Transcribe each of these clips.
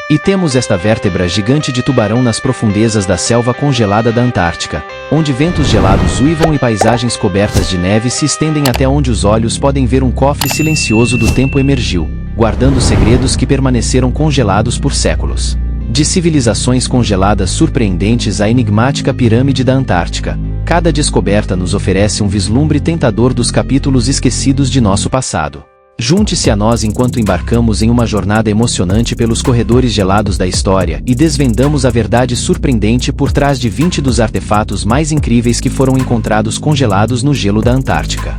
E temos esta vértebra gigante de tubarão nas profundezas da selva congelada da Antártica, onde ventos gelados uivam e paisagens cobertas de neve se estendem até onde os olhos podem ver. Um cofre silencioso do tempo emergiu, guardando segredos que permaneceram congelados por séculos. De civilizações congeladas surpreendentes à enigmática pirâmide da Antártica, cada descoberta nos oferece um vislumbre tentador dos capítulos esquecidos de nosso passado. Junte-se a nós enquanto embarcamos em uma jornada emocionante pelos corredores gelados da história e desvendamos a verdade surpreendente por trás de 20 dos artefatos mais incríveis que foram encontrados congelados no gelo da Antártica.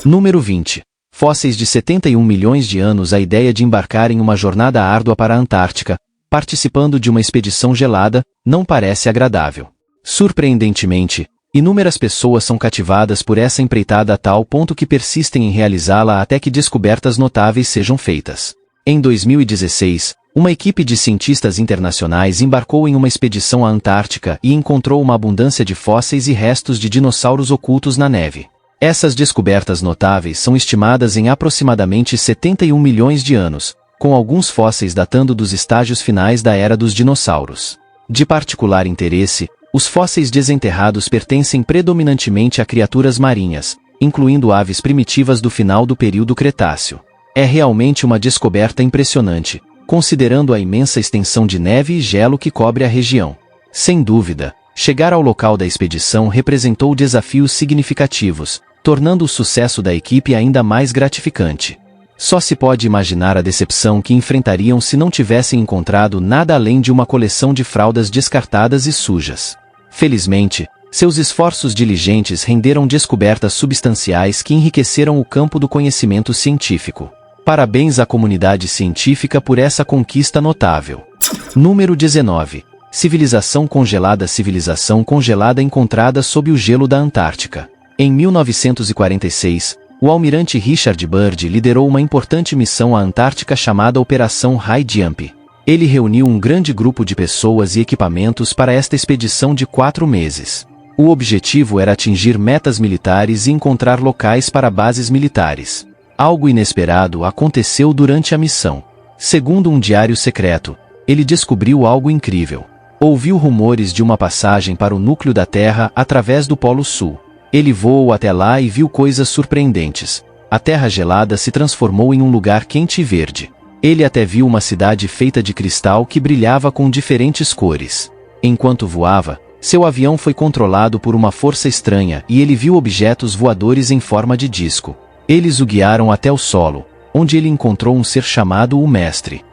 Número 20. Fósseis de 71 milhões de anos. A ideia de embarcar em uma jornada árdua para a Antártica, participando de uma expedição gelada, não parece agradável. Surpreendentemente, inúmeras pessoas são cativadas por essa empreitada a tal ponto que persistem em realizá-la até que descobertas notáveis sejam feitas. Em 2016, uma equipe de cientistas internacionais embarcou em uma expedição à Antártica e encontrou uma abundância de fósseis e restos de dinossauros ocultos na neve. Essas descobertas notáveis são estimadas em aproximadamente 71 milhões de anos, com alguns fósseis datando dos estágios finais da era dos dinossauros. De particular interesse, os fósseis desenterrados pertencem predominantemente a criaturas marinhas, incluindo aves primitivas do final do período Cretáceo. É realmente uma descoberta impressionante, considerando a imensa extensão de neve e gelo que cobre a região. Sem dúvida, chegar ao local da expedição representou desafios significativos, tornando o sucesso da equipe ainda mais gratificante. Só se pode imaginar a decepção que enfrentariam se não tivessem encontrado nada além de uma coleção de fraldas descartadas e sujas. Felizmente, seus esforços diligentes renderam descobertas substanciais que enriqueceram o campo do conhecimento científico. Parabéns à comunidade científica por essa conquista notável. Número 19. Civilização congelada. Civilização congelada encontrada sob o gelo da Antártica. Em 1946, o almirante Richard Byrd liderou uma importante missão à Antártica chamada Operação High Jump. Ele reuniu um grande grupo de pessoas e equipamentos para esta expedição de 4 meses. O objetivo era atingir metas militares e encontrar locais para bases militares. Algo inesperado aconteceu durante a missão. Segundo um diário secreto, ele descobriu algo incrível. Ouviu rumores de uma passagem para o núcleo da Terra através do Polo Sul. Ele voou até lá e viu coisas surpreendentes. A terra gelada se transformou em um lugar quente e verde. Ele até viu uma cidade feita de cristal que brilhava com diferentes cores. Enquanto voava, seu avião foi controlado por uma força estranha e ele viu objetos voadores em forma de disco. Eles o guiaram até o solo, onde ele encontrou um ser chamado o Mestre.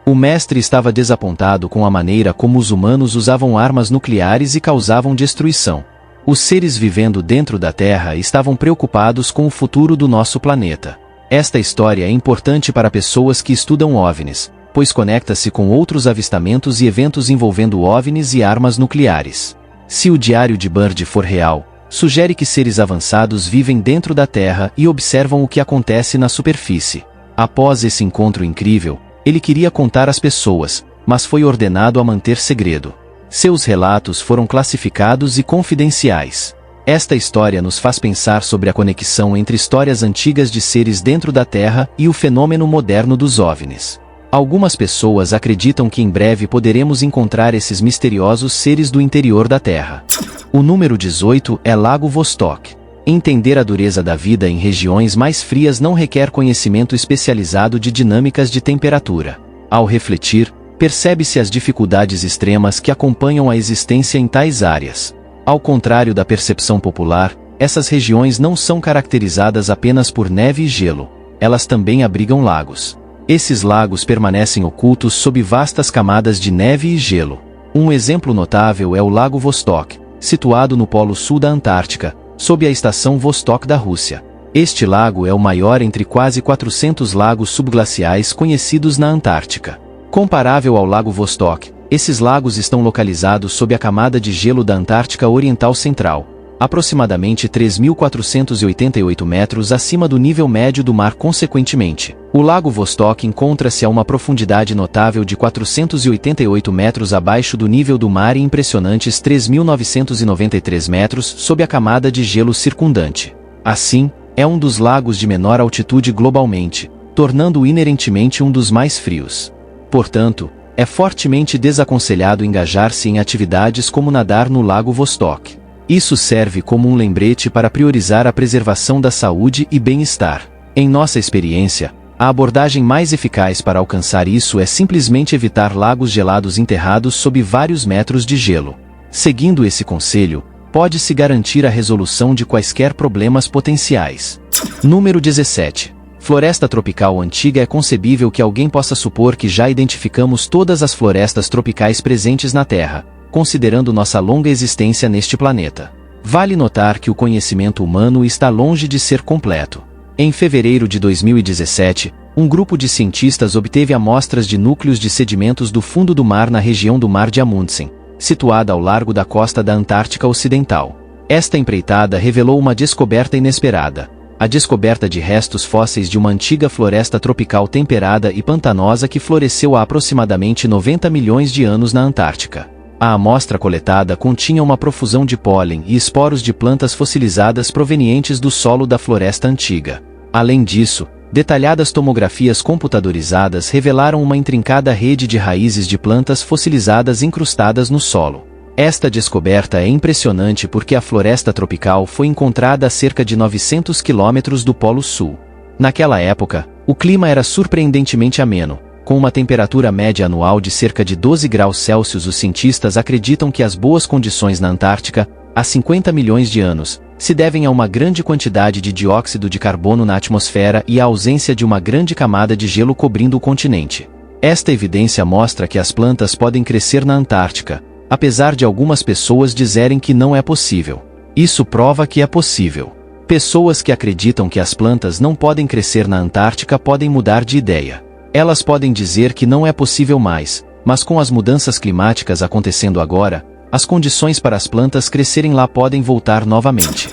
O Mestre estava desapontado com a maneira como os humanos usavam armas nucleares e causavam destruição. Os seres vivendo dentro da Terra estavam preocupados com o futuro do nosso planeta. Esta história é importante para pessoas que estudam OVNIs, pois conecta-se com outros avistamentos e eventos envolvendo OVNIs e armas nucleares. Se o diário de Byrd for real, sugere que seres avançados vivem dentro da Terra e observam o que acontece na superfície. Após esse encontro incrível, ele queria contar às pessoas, mas foi ordenado a manter segredo. Seus relatos foram classificados e confidenciais. Esta história nos faz pensar sobre a conexão entre histórias antigas de seres dentro da Terra e o fenômeno moderno dos OVNIs. Algumas pessoas acreditam que em breve poderemos encontrar esses misteriosos seres do interior da Terra. O número 18 é Lago Vostok. Entender a dureza da vida em regiões mais frias não requer conhecimento especializado de dinâmicas de temperatura. Ao refletir, percebe-se as dificuldades extremas que acompanham a existência em tais áreas. Ao contrário da percepção popular, essas regiões não são caracterizadas apenas por neve e gelo. Elas também abrigam lagos. Esses lagos permanecem ocultos sob vastas camadas de neve e gelo. Um exemplo notável é o Lago Vostok, situado no Polo Sul da Antártica, sob a estação Vostok da Rússia. Este lago é o maior entre quase 400 lagos subglaciais conhecidos na Antártica. Comparável ao Lago Vostok, esses lagos estão localizados sob a camada de gelo da Antártica Oriental Central, aproximadamente 3.488 metros acima do nível médio do mar. Consequentemente, o Lago Vostok encontra-se a uma profundidade notável de 488 metros abaixo do nível do mar e impressionantes 3.993 metros sob a camada de gelo circundante. Assim, é um dos lagos de menor altitude globalmente, tornando-o inerentemente um dos mais frios. Portanto, é fortemente desaconselhado engajar-se em atividades como nadar no Lago Vostok. Isso serve como um lembrete para priorizar a preservação da saúde e bem-estar. Em nossa experiência, a abordagem mais eficaz para alcançar isso é simplesmente evitar lagos gelados enterrados sob vários metros de gelo. Seguindo esse conselho, pode-se garantir a resolução de quaisquer problemas potenciais. Número 17. Floresta tropical antiga. É concebível que alguém possa supor que já identificamos todas as florestas tropicais presentes na Terra, considerando nossa longa existência neste planeta. Vale notar que o conhecimento humano está longe de ser completo. Em fevereiro de 2017, um grupo de cientistas obteve amostras de núcleos de sedimentos do fundo do mar na região do Mar de Amundsen, situada ao largo da costa da Antártica Ocidental. Esta empreitada revelou uma descoberta inesperada: a descoberta de restos fósseis de uma antiga floresta tropical temperada e pantanosa que floresceu há aproximadamente 90 milhões de anos na Antártica. A amostra coletada continha uma profusão de pólen e esporos de plantas fossilizadas provenientes do solo da floresta antiga. Além disso, detalhadas tomografias computadorizadas revelaram uma intrincada rede de raízes de plantas fossilizadas incrustadas no solo. Esta descoberta é impressionante porque a floresta tropical foi encontrada a cerca de 900 quilômetros do Polo Sul. Naquela época, o clima era surpreendentemente ameno, com uma temperatura média anual de cerca de 12 graus Celsius. Os cientistas acreditam que as boas condições na Antártica, há 50 milhões de anos, se devem a uma grande quantidade de dióxido de carbono na atmosfera e à ausência de uma grande camada de gelo cobrindo o continente. Esta evidência mostra que as plantas podem crescer na Antártica, apesar de algumas pessoas dizerem que não é possível. Isso prova que é possível. Pessoas que acreditam que as plantas não podem crescer na Antártica podem mudar de ideia. Elas podem dizer que não é possível mais, mas com as mudanças climáticas acontecendo agora, as condições para as plantas crescerem lá podem voltar novamente.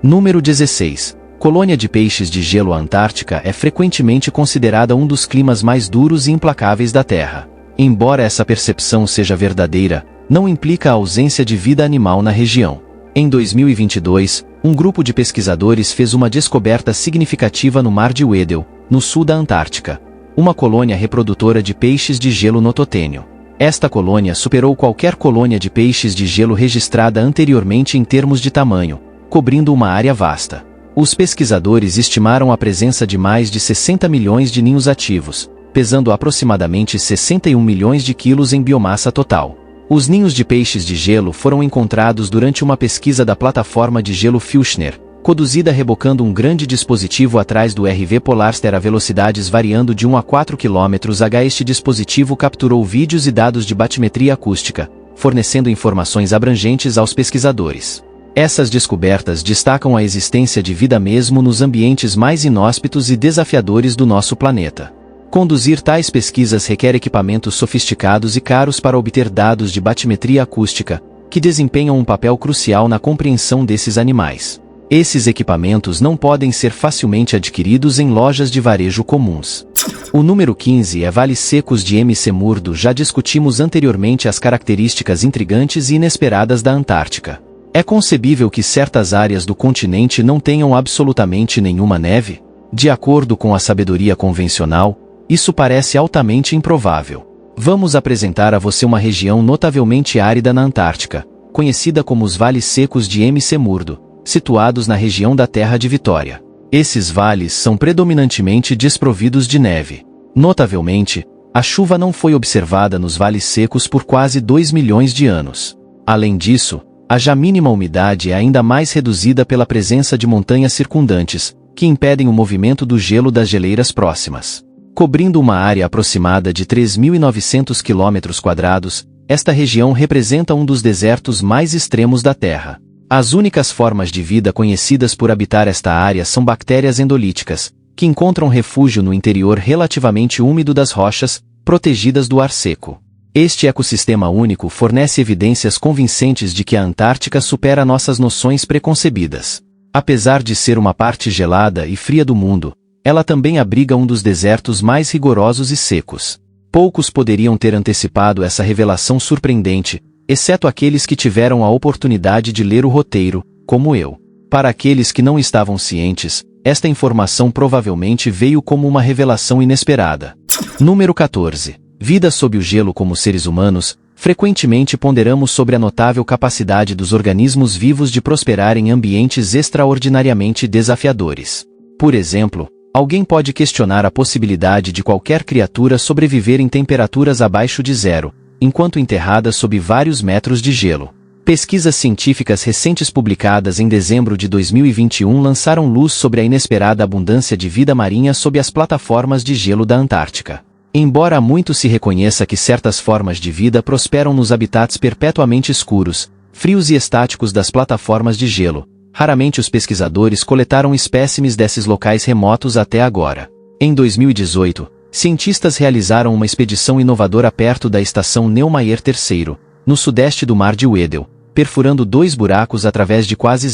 Número 16. Colônia de peixes de gelo. A Antártica é frequentemente considerada um dos climas mais duros e implacáveis da Terra. Embora essa percepção seja verdadeira, não implica a ausência de vida animal na região. Em 2022, um grupo de pesquisadores fez uma descoberta significativa no Mar de Weddell, no sul da Antártica. Uma colônia reprodutora de peixes de gelo nototênio. Esta colônia superou qualquer colônia de peixes de gelo registrada anteriormente em termos de tamanho, cobrindo uma área vasta. Os pesquisadores estimaram a presença de mais de 60 milhões de ninhos ativos, pesando aproximadamente 61 milhões de quilos em biomassa total. Os ninhos de peixes de gelo foram encontrados durante uma pesquisa da plataforma de gelo Fürchner, conduzida rebocando um grande dispositivo atrás do RV Polarster a velocidades variando de 1 a 4 km/h. Este dispositivo capturou vídeos e dados de batimetria acústica, fornecendo informações abrangentes aos pesquisadores. Essas descobertas destacam a existência de vida mesmo nos ambientes mais inóspitos e desafiadores do nosso planeta. Conduzir tais pesquisas requer equipamentos sofisticados e caros para obter dados de batimetria acústica, que desempenham um papel crucial na compreensão desses animais. Esses equipamentos não podem ser facilmente adquiridos em lojas de varejo comuns. O número 15 é Vales Secos de McMurdo. Já discutimos anteriormente as características intrigantes e inesperadas da Antártica. É concebível que certas áreas do continente não tenham absolutamente nenhuma neve? De acordo com a sabedoria convencional, isso parece altamente improvável. Vamos apresentar a você uma região notavelmente árida na Antártica, conhecida como os Vales Secos de McMurdo, situados na região da Terra de Vitória. Esses vales são predominantemente desprovidos de neve. Notavelmente, a chuva não foi observada nos vales secos por quase 2 milhões de anos. Além disso, a já mínima umidade é ainda mais reduzida pela presença de montanhas circundantes, que impedem o movimento do gelo das geleiras próximas. Cobrindo uma área aproximada de 3.900 km², esta região representa um dos desertos mais extremos da Terra. As únicas formas de vida conhecidas por habitar esta área são bactérias endolíticas, que encontram refúgio no interior relativamente úmido das rochas, protegidas do ar seco. Este ecossistema único fornece evidências convincentes de que a Antártica supera nossas noções preconcebidas. Apesar de ser uma parte gelada e fria do mundo, ela também abriga um dos desertos mais rigorosos e secos. Poucos poderiam ter antecipado essa revelação surpreendente, exceto aqueles que tiveram a oportunidade de ler o roteiro, como eu. Para aqueles que não estavam cientes, Esta informação provavelmente veio como uma revelação inesperada. Número 14. Vida sob o gelo. Como seres humanos, frequentemente ponderamos sobre a notável capacidade dos organismos vivos de prosperar em ambientes extraordinariamente desafiadores. Por exemplo, alguém pode questionar a possibilidade de qualquer criatura sobreviver em temperaturas abaixo de zero, enquanto enterrada sob vários metros de gelo. Pesquisas científicas recentes publicadas em dezembro de 2021 lançaram luz sobre a inesperada abundância de vida marinha sob as plataformas de gelo da Antártica. Embora muito se reconheça que certas formas de vida prosperam nos habitats perpetuamente escuros, frios e estáticos das plataformas de gelo, raramente os pesquisadores coletaram espécimes desses locais remotos até agora. Em 2018, cientistas realizaram uma expedição inovadora perto da estação Neumayer III, no sudeste do Mar de Weddell, perfurando 2 buracos através de quase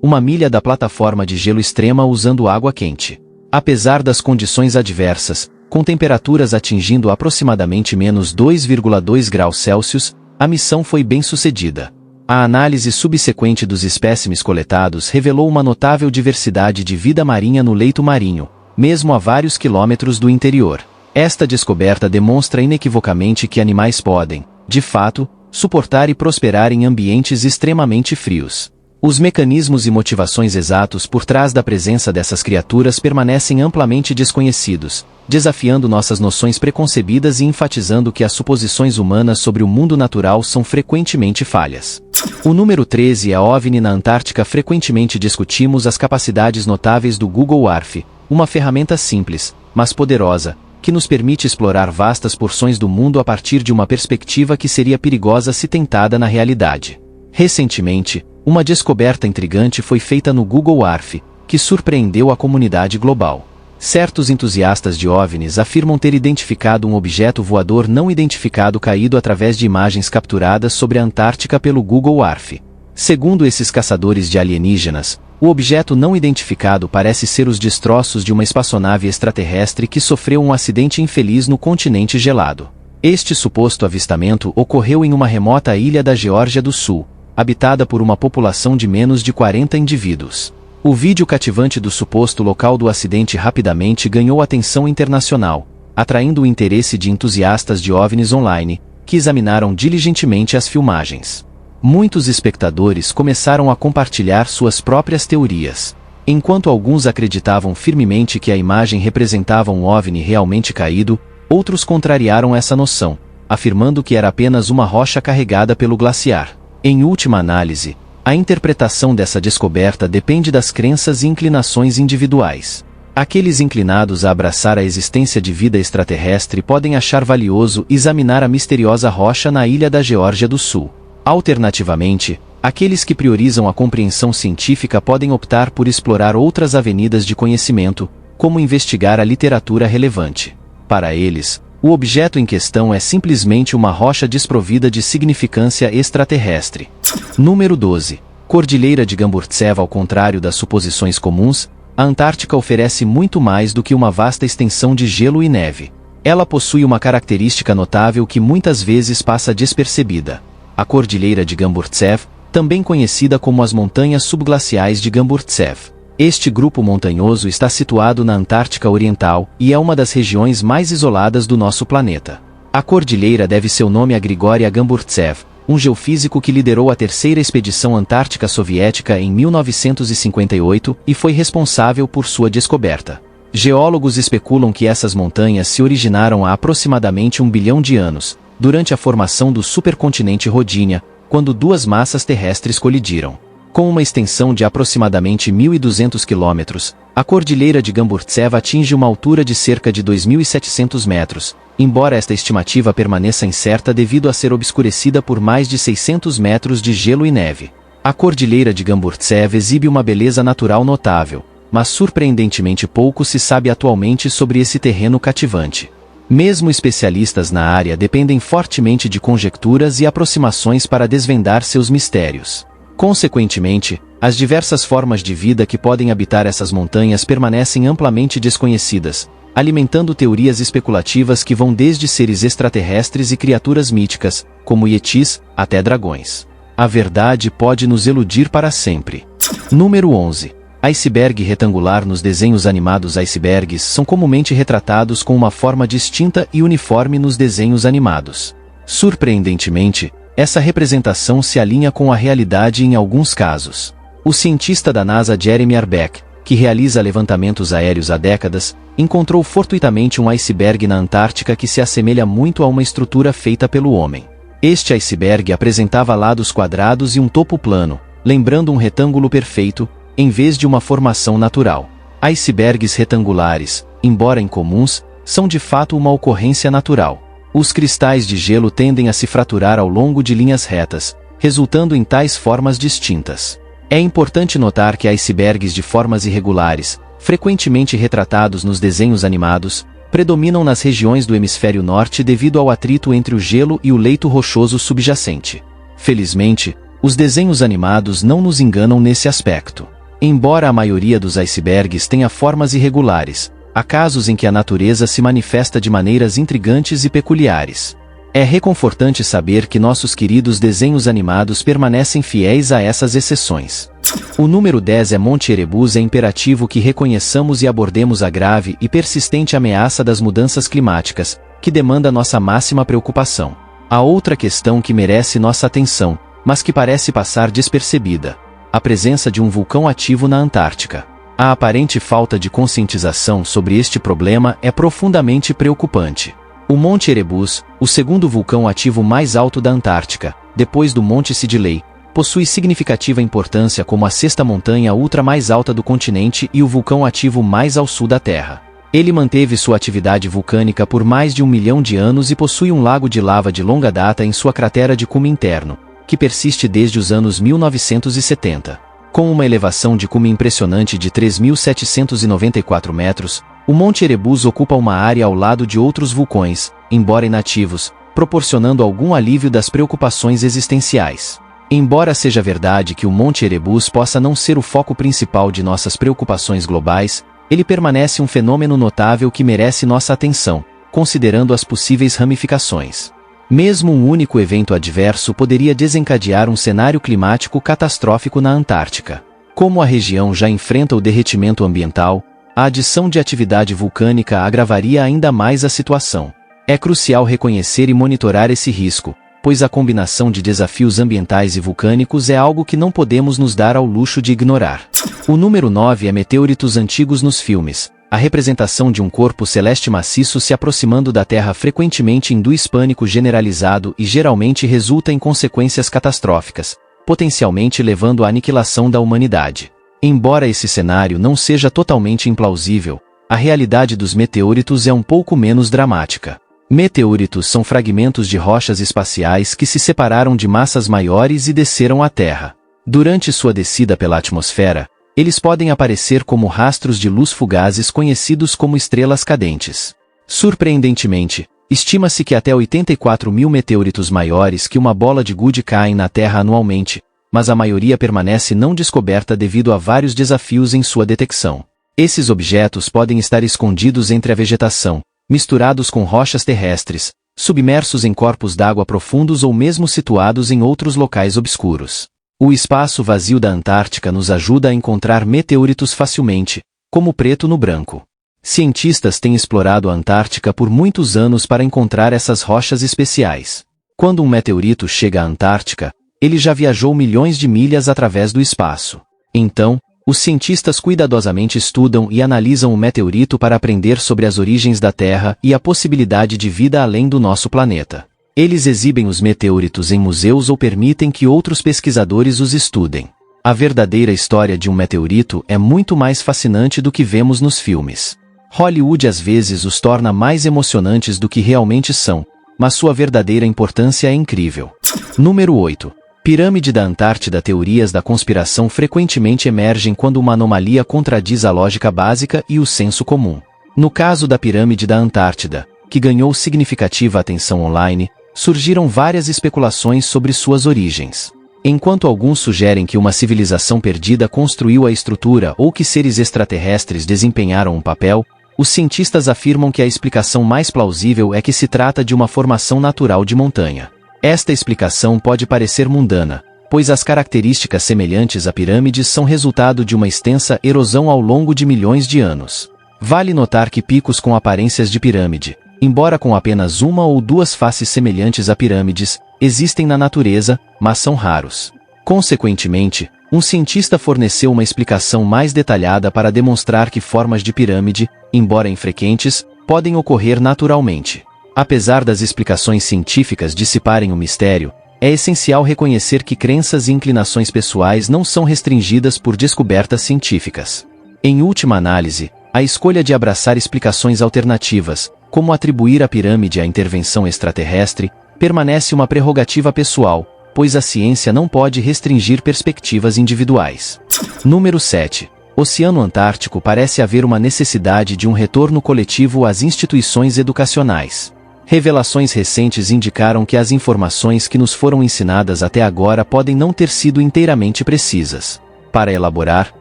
1 milha da plataforma de gelo extrema usando água quente. Apesar das condições adversas, com temperaturas atingindo aproximadamente -2,2 graus Celsius, a missão foi bem sucedida. A análise subsequente dos espécimes coletados revelou uma notável diversidade de vida marinha no leito marinho, mesmo a vários quilômetros do interior. Esta descoberta demonstra inequivocamente que animais podem, de fato, suportar e prosperar em ambientes extremamente frios. Os mecanismos e motivações exatos por trás da presença dessas criaturas permanecem amplamente desconhecidos, desafiando nossas noções preconcebidas e enfatizando que as suposições humanas sobre o mundo natural são frequentemente falhas. O número 13 é a OVNI na Antártica. Frequentemente discutimos as capacidades notáveis do Google Earth, uma ferramenta simples, mas poderosa, que nos permite explorar vastas porções do mundo a partir de uma perspectiva que seria perigosa se tentada na realidade. Recentemente, uma descoberta intrigante foi feita no Google Earth, que surpreendeu a comunidade global. Certos entusiastas de OVNIs afirmam ter identificado um objeto voador não identificado caído através de imagens capturadas sobre a Antártica pelo Google Earth. Segundo esses caçadores de alienígenas, o objeto não identificado parece ser os destroços de uma espaçonave extraterrestre que sofreu um acidente infeliz no continente gelado. Este suposto avistamento ocorreu em uma remota ilha da Geórgia do Sul, habitada por uma população de menos de 40 indivíduos. O vídeo cativante do suposto local do acidente rapidamente ganhou atenção internacional, atraindo o interesse de entusiastas de OVNIs online, que examinaram diligentemente as filmagens. Muitos espectadores começaram a compartilhar suas próprias teorias. Enquanto alguns acreditavam firmemente que a imagem representava um OVNI realmente caído, outros contrariaram essa noção, afirmando que era apenas uma rocha carregada pelo glaciar. Em última análise, a interpretação dessa descoberta depende das crenças e inclinações individuais. Aqueles inclinados a abraçar a existência de vida extraterrestre podem achar valioso examinar a misteriosa rocha na ilha da Geórgia do Sul. Alternativamente, aqueles que priorizam a compreensão científica podem optar por explorar outras avenidas de conhecimento, como investigar a literatura relevante. Para eles, o objeto em questão é simplesmente uma rocha desprovida de significância extraterrestre. Número 12. Cordilheira de Gamburtsev. Ao contrário das suposições comuns, a Antártica oferece muito mais do que uma vasta extensão de gelo e neve. Ela possui uma característica notável que muitas vezes passa despercebida. A Cordilheira de Gamburtsev, também conhecida como as Montanhas Subglaciais de Gamburtsev. Este grupo montanhoso está situado na Antártica Oriental e é uma das regiões mais isoladas do nosso planeta. A cordilheira deve seu nome a Grigori Gamburtsev, um geofísico que liderou a terceira expedição antártica soviética em 1958 e foi responsável por sua descoberta. Geólogos especulam que essas montanhas se originaram há aproximadamente 1 bilhão de anos, durante a formação do supercontinente Rodinia, quando duas massas terrestres colidiram. Com uma extensão de aproximadamente 1.200 quilômetros, a Cordilheira de Gamburtsev atinge uma altura de cerca de 2.700 metros, embora esta estimativa permaneça incerta devido a ser obscurecida por mais de 600 metros de gelo e neve. A Cordilheira de Gamburtsev exibe uma beleza natural notável, mas surpreendentemente pouco se sabe atualmente sobre esse terreno cativante. Mesmo especialistas na área dependem fortemente de conjecturas e aproximações para desvendar seus mistérios. Consequentemente, as diversas formas de vida que podem habitar essas montanhas permanecem amplamente desconhecidas, alimentando teorias especulativas que vão desde seres extraterrestres e criaturas míticas, como yetis, até dragões. A verdade pode nos eludir para sempre. Número 11. Iceberg retangular. Nos desenhos animados, icebergs são comumente retratados com uma forma distinta e uniforme nos desenhos animados. Surpreendentemente, essa representação se alinha com a realidade em alguns casos. O cientista da NASA Jeremy Arbeck, que realiza levantamentos aéreos há décadas, encontrou fortuitamente um iceberg na Antártica que se assemelha muito a uma estrutura feita pelo homem. Este iceberg apresentava lados quadrados e um topo plano, lembrando um retângulo perfeito, em vez de uma formação natural. Icebergs retangulares, embora incomuns, são de fato uma ocorrência natural. Os cristais de gelo tendem a se fraturar ao longo de linhas retas, resultando em tais formas distintas. É importante notar que icebergs de formas irregulares, frequentemente retratados nos desenhos animados, predominam nas regiões do hemisfério norte devido ao atrito entre o gelo e o leito rochoso subjacente. Felizmente, os desenhos animados não nos enganam nesse aspecto. Embora a maioria dos icebergs tenha formas irregulares, há casos em que a natureza se manifesta de maneiras intrigantes e peculiares. É reconfortante saber que nossos queridos desenhos animados permanecem fiéis a essas exceções. O número 10 é Monte Erebus. É imperativo que reconheçamos e abordemos a grave e persistente ameaça das mudanças climáticas, que demanda nossa máxima preocupação. Há outra questão que merece nossa atenção, mas que parece passar despercebida: a presença de um vulcão ativo na Antártica. A aparente falta de conscientização sobre este problema é profundamente preocupante. O Monte Erebus, o segundo vulcão ativo mais alto da Antártica, depois do Monte Sidley, possui significativa importância como a sexta montanha ultra mais alta do continente e o vulcão ativo mais ao sul da Terra. Ele manteve sua atividade vulcânica por mais de 1 milhão de anos e possui um lago de lava de longa data em sua cratera de cume interno, que persiste desde os anos 1970. Com uma elevação de cume impressionante de 3.794 metros, o Monte Erebus ocupa uma área ao lado de outros vulcões, embora inativos, proporcionando algum alívio das preocupações existenciais. Embora seja verdade que o Monte Erebus possa não ser o foco principal de nossas preocupações globais, ele permanece um fenômeno notável que merece nossa atenção, considerando as possíveis ramificações. Mesmo um único evento adverso poderia desencadear um cenário climático catastrófico na Antártica. Como a região já enfrenta o derretimento ambiental, a adição de atividade vulcânica agravaria ainda mais a situação. É crucial reconhecer e monitorar esse risco, pois a combinação de desafios ambientais e vulcânicos é algo que não podemos nos dar ao luxo de ignorar. O número 9 é meteoritos antigos. Nos filmes, a representação de um corpo celeste maciço se aproximando da Terra frequentemente induz pânico generalizado e geralmente resulta em consequências catastróficas, potencialmente levando à aniquilação da humanidade. Embora esse cenário não seja totalmente implausível, a realidade dos meteoritos é um pouco menos dramática. Meteoritos são fragmentos de rochas espaciais que se separaram de massas maiores e desceram à Terra. Durante sua descida pela atmosfera, eles podem aparecer como rastros de luz fugazes conhecidos como estrelas cadentes. Surpreendentemente, estima-se que até 84 mil meteoritos maiores que uma bola de gude caem na Terra anualmente, mas a maioria permanece não descoberta devido a vários desafios em sua detecção. Esses objetos podem estar escondidos entre a vegetação, misturados com rochas terrestres, submersos em corpos d'água profundos ou mesmo situados em outros locais obscuros. O espaço vazio da Antártica nos ajuda a encontrar meteoritos facilmente, como o preto no branco. Cientistas têm explorado a Antártica por muitos anos para encontrar essas rochas especiais. Quando um meteorito chega à Antártica, ele já viajou milhões de milhas através do espaço. Então, os cientistas cuidadosamente estudam e analisam o meteorito para aprender sobre as origens da Terra e a possibilidade de vida além do nosso planeta. Eles exibem os meteoritos em museus ou permitem que outros pesquisadores os estudem. A verdadeira história de um meteorito é muito mais fascinante do que vemos nos filmes. Hollywood às vezes os torna mais emocionantes do que realmente são, mas sua verdadeira importância é incrível. Número 8. Pirâmide da Antártida. Teorias da conspiração frequentemente emergem quando uma anomalia contradiz a lógica básica e o senso comum. No caso da Pirâmide da Antártida, que ganhou significativa atenção online, surgiram várias especulações sobre suas origens. Enquanto alguns sugerem que uma civilização perdida construiu a estrutura ou que seres extraterrestres desempenharam um papel, os cientistas afirmam que a explicação mais plausível é que se trata de uma formação natural de montanha. Esta explicação pode parecer mundana, pois as características semelhantes a pirâmides são resultado de uma extensa erosão ao longo de milhões de anos. Vale notar que picos com aparências de pirâmide, embora com apenas uma ou duas faces semelhantes a pirâmides, existem na natureza, mas são raros. Consequentemente, um cientista forneceu uma explicação mais detalhada para demonstrar que formas de pirâmide, embora infrequentes, podem ocorrer naturalmente. Apesar das explicações científicas dissiparem o mistério, é essencial reconhecer que crenças e inclinações pessoais não são restringidas por descobertas científicas. Em última análise, a escolha de abraçar explicações alternativas, como atribuir a pirâmide à intervenção extraterrestre, permanece uma prerrogativa pessoal, pois a ciência não pode restringir perspectivas individuais. Número 7. Oceano Antártico. Parece haver uma necessidade de um retorno coletivo às instituições educacionais. Revelações recentes indicaram que as informações que nos foram ensinadas até agora podem não ter sido inteiramente precisas. Para elaborar,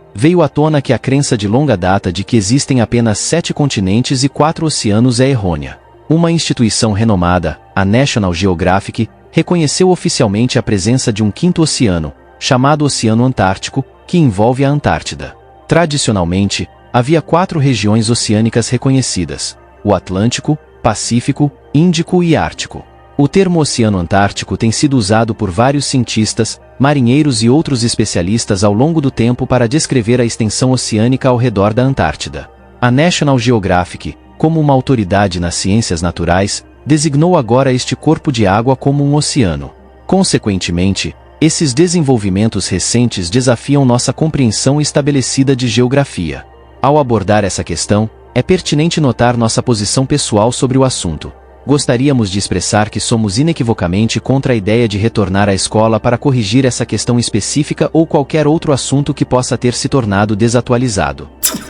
veio à tona que a crença de longa data de que existem apenas 7 continentes e 4 oceanos é errônea. Uma instituição renomada, a National Geographic, reconheceu oficialmente a presença de um quinto oceano, chamado Oceano Antártico, que envolve a Antártida. Tradicionalmente, havia 4 regiões oceânicas reconhecidas: o Atlântico, Pacífico, Índico e Ártico. O termo Oceano Antártico tem sido usado por vários cientistas, marinheiros e outros especialistas ao longo do tempo para descrever a extensão oceânica ao redor da Antártida. A National Geographic, como uma autoridade nas ciências naturais, designou agora este corpo de água como um oceano. Consequentemente, esses desenvolvimentos recentes desafiam nossa compreensão estabelecida de geografia. Ao abordar essa questão, é pertinente notar nossa posição pessoal sobre o assunto. Gostaríamos de expressar que somos inequivocamente contra a ideia de retornar à escola para corrigir essa questão específica ou qualquer outro assunto que possa ter se tornado desatualizado.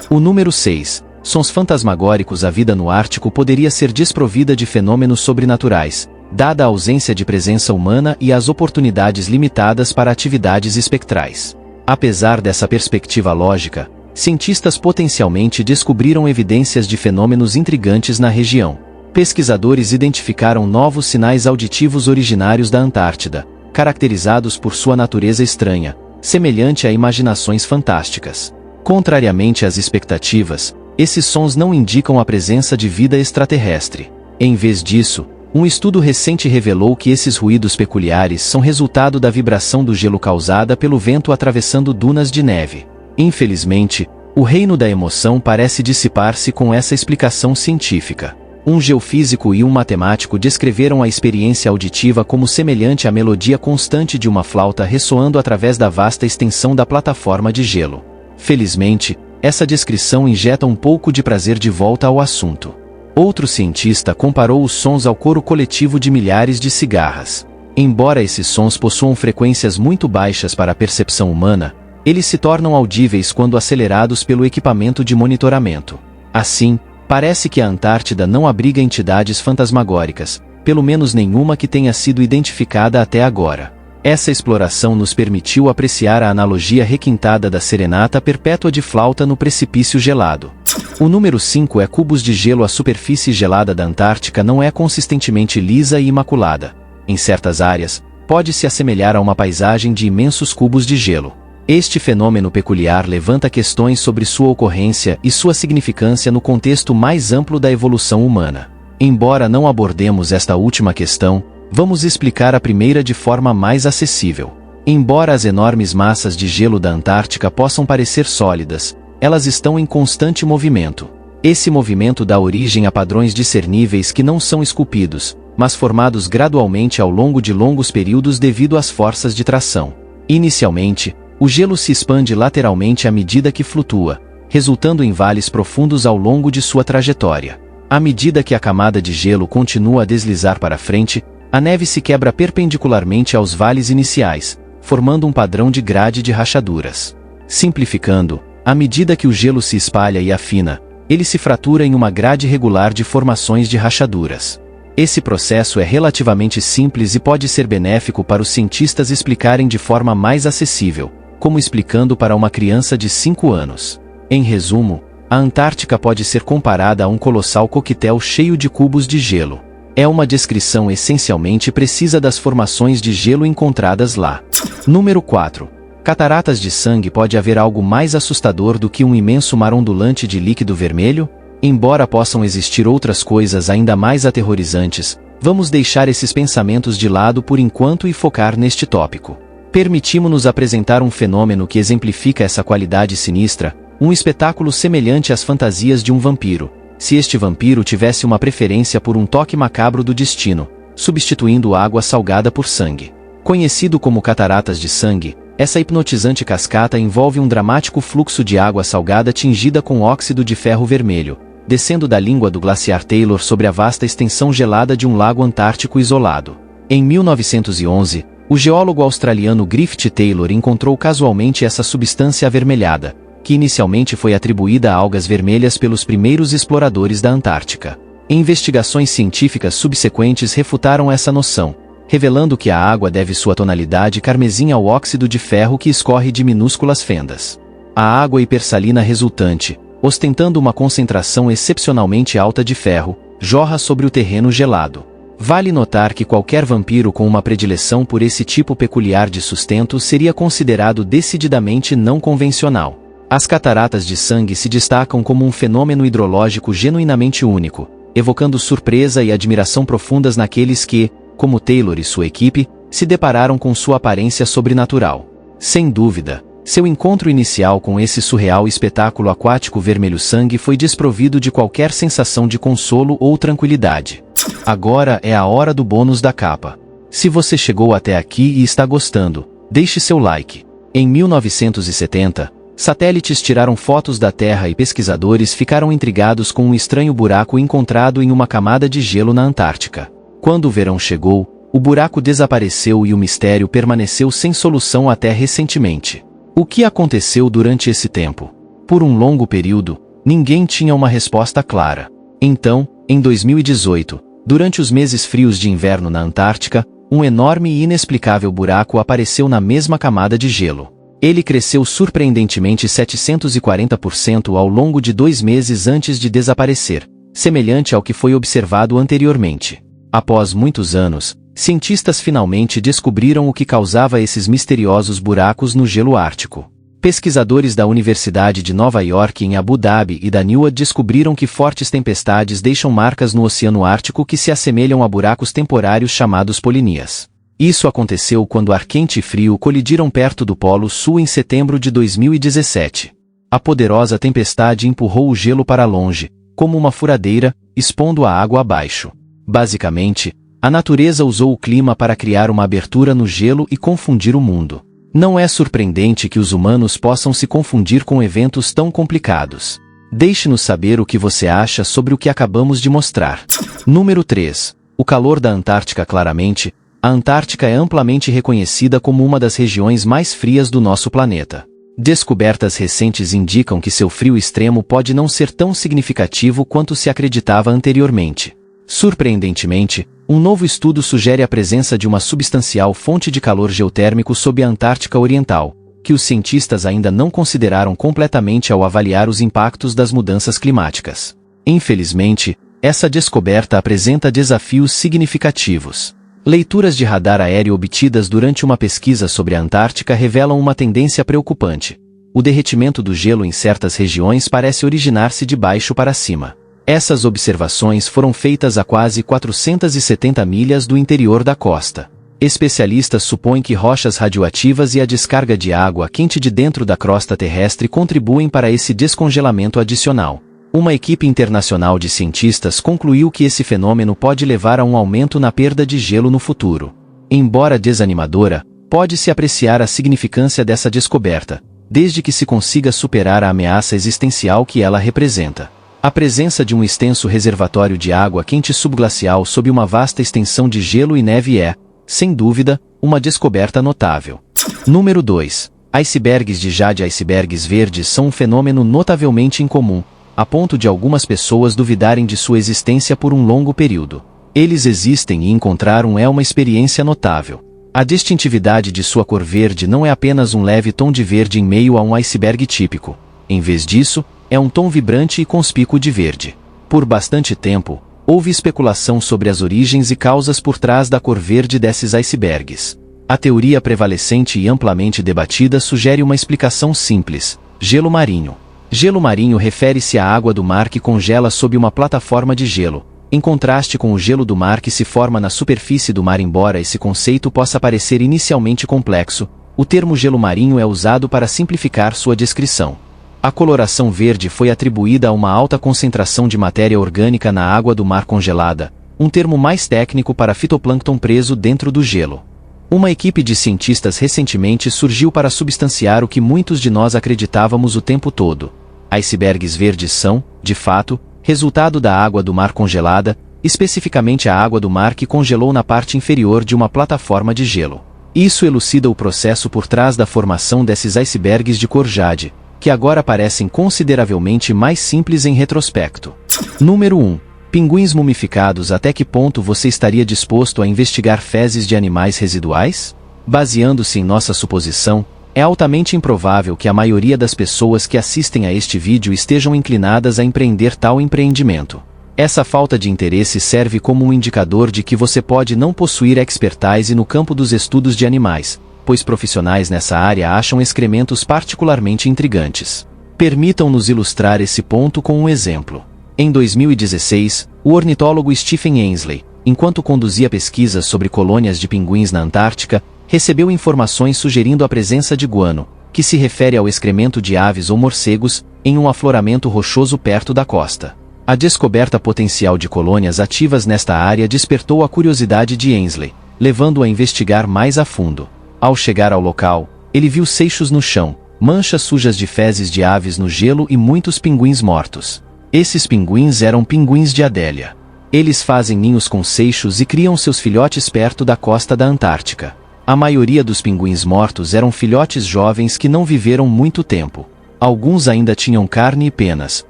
O número 6. Sons fantasmagóricos. A vida no Ártico poderia ser desprovida de fenômenos sobrenaturais, dada a ausência de presença humana e as oportunidades limitadas para atividades espectrais. Apesar dessa perspectiva lógica, cientistas potencialmente descobriram evidências de fenômenos intrigantes na região. Pesquisadores identificaram novos sinais auditivos originários da Antártida, caracterizados por sua natureza estranha, semelhante a imaginações fantásticas. Contrariamente às expectativas, esses sons não indicam a presença de vida extraterrestre. Em vez disso, um estudo recente revelou que esses ruídos peculiares são resultado da vibração do gelo causada pelo vento atravessando dunas de neve. Infelizmente, o reino da emoção parece dissipar-se com essa explicação científica. Um geofísico e um matemático descreveram a experiência auditiva como semelhante à melodia constante de uma flauta ressoando através da vasta extensão da plataforma de gelo. Felizmente, essa descrição injeta um pouco de prazer de volta ao assunto. Outro cientista comparou os sons ao coro coletivo de milhares de cigarras. Embora esses sons possuam frequências muito baixas para a percepção humana, eles se tornam audíveis quando acelerados pelo equipamento de monitoramento. Assim, parece que a Antártida não abriga entidades fantasmagóricas, pelo menos nenhuma que tenha sido identificada até agora. Essa exploração nos permitiu apreciar a analogia requintada da serenata perpétua de flauta no precipício gelado. O número 5 é cubos de gelo. A superfície gelada da Antártica não é consistentemente lisa e imaculada. Em certas áreas, pode-se assemelhar a uma paisagem de imensos cubos de gelo. Este fenômeno peculiar levanta questões sobre sua ocorrência e sua significância no contexto mais amplo da evolução humana. Embora não abordemos esta última questão, vamos explicar a primeira de forma mais acessível. Embora as enormes massas de gelo da Antártica possam parecer sólidas, elas estão em constante movimento. Esse movimento dá origem a padrões discerníveis que não são esculpidos, mas formados gradualmente ao longo de longos períodos devido às forças de tração. Inicialmente, o gelo se expande lateralmente à medida que flutua, resultando em vales profundos ao longo de sua trajetória. À medida que a camada de gelo continua a deslizar para frente, a neve se quebra perpendicularmente aos vales iniciais, formando um padrão de grade de rachaduras. Simplificando, à medida que o gelo se espalha e afina, ele se fratura em uma grade regular de formações de rachaduras. Esse processo é relativamente simples e pode ser benéfico para os cientistas explicarem de forma mais acessível, como explicando para uma criança de 5 anos. Em resumo, a Antártica pode ser comparada a um colossal coquetel cheio de cubos de gelo. É uma descrição essencialmente precisa das formações de gelo encontradas lá. Número 4. Cataratas de sangue. Pode haver algo mais assustador do que um imenso mar ondulante de líquido vermelho? Embora possam existir outras coisas ainda mais aterrorizantes, vamos deixar esses pensamentos de lado por enquanto e focar neste tópico. Permitimos-nos apresentar um fenômeno que exemplifica essa qualidade sinistra, um espetáculo semelhante às fantasias de um vampiro, se este vampiro tivesse uma preferência por um toque macabro do destino, substituindo água salgada por sangue. Conhecido como cataratas de sangue, essa hipnotizante cascata envolve um dramático fluxo de água salgada tingida com óxido de ferro vermelho, descendo da língua do glaciar Taylor sobre a vasta extensão gelada de um lago antártico isolado. Em 1911, o geólogo australiano Griffith Taylor encontrou casualmente essa substância avermelhada, que inicialmente foi atribuída a algas vermelhas pelos primeiros exploradores da Antártica. Investigações científicas subsequentes refutaram essa noção, revelando que a água deve sua tonalidade carmesim ao óxido de ferro que escorre de minúsculas fendas. A água hipersalina resultante, ostentando uma concentração excepcionalmente alta de ferro, jorra sobre o terreno gelado. Vale notar que qualquer vampiro com uma predileção por esse tipo peculiar de sustento seria considerado decididamente não convencional. As cataratas de sangue se destacam como um fenômeno hidrológico genuinamente único, evocando surpresa e admiração profundas naqueles que, como Taylor e sua equipe, se depararam com sua aparência sobrenatural. Sem dúvida, seu encontro inicial com esse surreal espetáculo aquático vermelho-sangue foi desprovido de qualquer sensação de consolo ou tranquilidade. Agora é a hora do bônus da capa. Se você chegou até aqui e está gostando, deixe seu like. Em 1970, satélites tiraram fotos da Terra e pesquisadores ficaram intrigados com um estranho buraco encontrado em uma camada de gelo na Antártica. Quando o verão chegou, o buraco desapareceu e o mistério permaneceu sem solução até recentemente. O que aconteceu durante esse tempo? Por um longo período, ninguém tinha uma resposta clara. Então, em 2018, durante os meses frios de inverno na Antártica, um enorme e inexplicável buraco apareceu na mesma camada de gelo. Ele cresceu surpreendentemente 740% ao longo de 2 meses antes de desaparecer, semelhante ao que foi observado anteriormente. Após muitos anos, cientistas finalmente descobriram o que causava esses misteriosos buracos no gelo ártico. Pesquisadores da Universidade de Nova York em Abu Dhabi e da NIOA descobriram que fortes tempestades deixam marcas no Oceano Ártico que se assemelham a buracos temporários chamados polinias. Isso aconteceu quando ar quente e frio colidiram perto do Polo Sul em setembro de 2017. A poderosa tempestade empurrou o gelo para longe, como uma furadeira, expondo a água abaixo. Basicamente, a natureza usou o clima para criar uma abertura no gelo e confundir o mundo. Não é surpreendente que os humanos possam se confundir com eventos tão complicados. Deixe-nos saber o que você acha sobre o que acabamos de mostrar. Número 3. O calor da Antártica. Claramente, a Antártica é amplamente reconhecida como uma das regiões mais frias do nosso planeta. Descobertas recentes indicam que seu frio extremo pode não ser tão significativo quanto se acreditava anteriormente. Surpreendentemente, um novo estudo sugere a presença de uma substancial fonte de calor geotérmico sob a Antártica Oriental, que os cientistas ainda não consideraram completamente ao avaliar os impactos das mudanças climáticas. Infelizmente, essa descoberta apresenta desafios significativos. Leituras de radar aéreo obtidas durante uma pesquisa sobre a Antártica revelam uma tendência preocupante. O derretimento do gelo em certas regiões parece originar-se de baixo para cima. Essas observações foram feitas a quase 470 milhas do interior da costa. Especialistas supõem que rochas radioativas e a descarga de água quente de dentro da crosta terrestre contribuem para esse descongelamento adicional. Uma equipe internacional de cientistas concluiu que esse fenômeno pode levar a um aumento na perda de gelo no futuro. Embora desanimadora, pode-se apreciar a significância dessa descoberta, desde que se consiga superar a ameaça existencial que ela representa. A presença de um extenso reservatório de água quente subglacial sob uma vasta extensão de gelo e neve é, sem dúvida, uma descoberta notável. Número 2. Icebergs de jade. Icebergs verdes são um fenômeno notavelmente incomum, a ponto de algumas pessoas duvidarem de sua existência por um longo período. Eles existem e encontrar um é uma experiência notável. A distintividade de sua cor verde não é apenas um leve tom de verde em meio a um iceberg típico. Em vez disso, é um tom vibrante e conspícuo de verde. Por bastante tempo, Houve especulação sobre as origens e causas por trás da cor verde desses icebergs. A teoria prevalecente e amplamente debatida sugere uma explicação simples: gelo marinho. Gelo marinho refere-se à água do mar que congela sob uma plataforma de gelo, em contraste com o gelo do mar que se forma na superfície do mar. Embora esse conceito possa parecer inicialmente complexo, o termo gelo marinho é usado para simplificar sua descrição. A coloração verde foi atribuída a uma alta concentração de matéria orgânica na água do mar congelada, um termo mais técnico para fitoplâncton preso dentro do gelo. Uma equipe de cientistas recentemente surgiu para substanciar o que muitos de nós acreditávamos o tempo todo. Icebergs verdes são, de fato, resultado da água do mar congelada, especificamente a água do mar que congelou na parte inferior de uma plataforma de gelo. Isso elucida o processo por trás da formação desses icebergs de cor jade, que agora parecem consideravelmente mais simples em retrospecto. Número 1. Pinguins mumificados. Até que ponto você estaria disposto a investigar fezes de animais residuais? Baseando-se em nossa suposição, é altamente improvável que a maioria das pessoas que assistem a este vídeo estejam inclinadas a empreender tal empreendimento. Essa falta de interesse serve como um indicador de que você pode não possuir expertise no campo dos estudos de animais, pois profissionais nessa área acham excrementos particularmente intrigantes. Permitam-nos ilustrar esse ponto com um exemplo. Em 2016, o ornitólogo Stephen Ainsley, enquanto conduzia pesquisas sobre colônias de pinguins na Antártica, recebeu informações sugerindo a presença de guano, que se refere ao excremento de aves ou morcegos, em um afloramento rochoso perto da costa. A descoberta potencial de colônias ativas nesta área despertou a curiosidade de Ainsley, levando-o a investigar mais a fundo. Ao chegar ao local, ele viu seixos no chão, manchas sujas de fezes de aves no gelo e muitos pinguins mortos. Esses pinguins eram pinguins de Adélia. Eles fazem ninhos com seixos e criam seus filhotes perto da costa da Antártica. A maioria dos pinguins mortos eram filhotes jovens que não viveram muito tempo. Alguns ainda tinham carne e penas,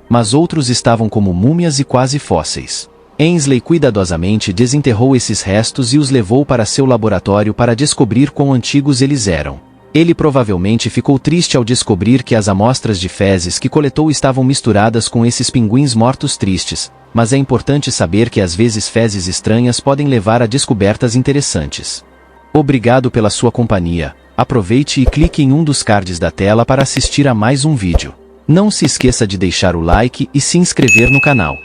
mas outros estavam como múmias e quase fósseis. Ainsley cuidadosamente desenterrou esses restos e os levou para seu laboratório para descobrir quão antigos eles eram. Ele provavelmente ficou triste ao descobrir que as amostras de fezes que coletou estavam misturadas com esses pinguins mortos tristes, mas é importante saber que às vezes fezes estranhas podem levar a descobertas interessantes. Obrigado pela sua companhia. Aproveite e clique em um dos cards da tela para assistir a mais um vídeo. Não se esqueça de deixar o like e se inscrever no canal.